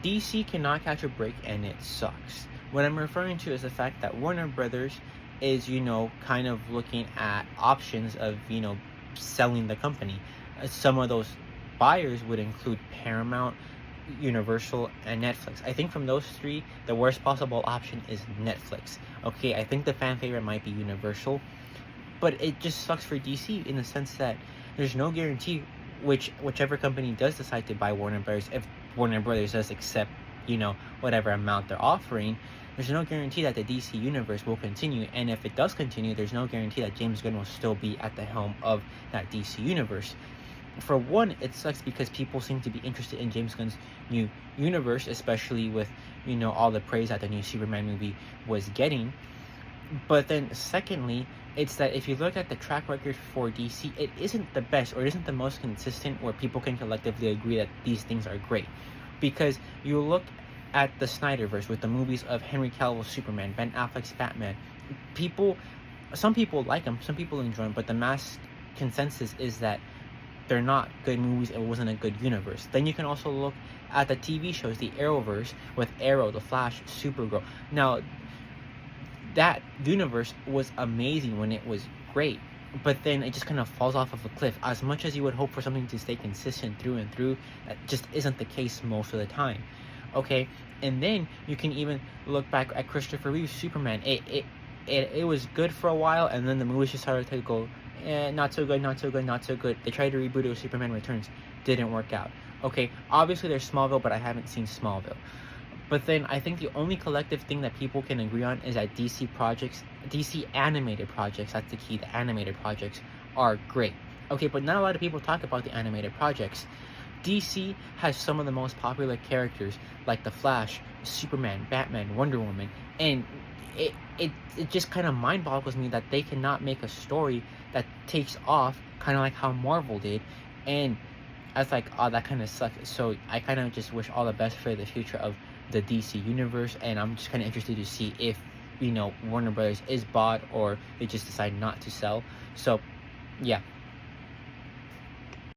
DC cannot catch a break and it sucks. What I'm referring to is the fact that Warner Brothers is, kind of looking at options of, selling the company. Some of those buyers would include Paramount, Universal, and Netflix. I think from those three, the worst possible option is Netflix. Okay, I think the fan favorite might be Universal, but it just sucks for DC in the sense that there's no guarantee whichever company does decide to buy Warner Brothers, if Warner Brothers does accept, whatever amount they're offering, there's no guarantee that the DC universe will continue. And if it does continue, there's no guarantee that James Gunn will still be at the helm of that DC universe. For one, it sucks because people seem to be interested in James Gunn's new universe, especially with, all the praise that the new Superman movie was getting. But then secondly, it's that if you look at the track record for DC, it isn't the best, or it isn't the most consistent where people can collectively agree that these things are great. Because you look at the Snyderverse with the movies of Henry Cavill's Superman, Ben Affleck's Batman. Some people like them, some people enjoy them, but the mass consensus is that they're not good movies. It wasn't a good universe. Then you can also look at the TV shows, the Arrowverse with Arrow, The Flash, Supergirl. Now, that universe was amazing when it was great, but then it just kind of falls off of a cliff. As much as you would hope for something to stay consistent through and through, that just isn't the case most of the time. Okay, and then you can even look back at Christopher Reeve's Superman. It was good for a while, and then the movies just started to go, not so good, not so good, not so good. They tried to reboot it with Superman Returns, didn't work out. Okay, obviously there's Smallville, but I haven't seen Smallville. But then I think the only collective thing that people can agree on is that DC animated projects, that's the key, the animated projects are great. Okay, but not a lot of people talk about the animated projects. DC has some of the most popular characters like The Flash, Superman, Batman, Wonder Woman, and it just kind of mind boggles me that they cannot make a story that takes off kind of like how Marvel did. And I was like, oh, that kind of sucks. So I kind of just wish all the best for the future of the DC universe, and I'm just kind of interested to see if Warner Brothers is bought or they just decide not to sell. So yeah,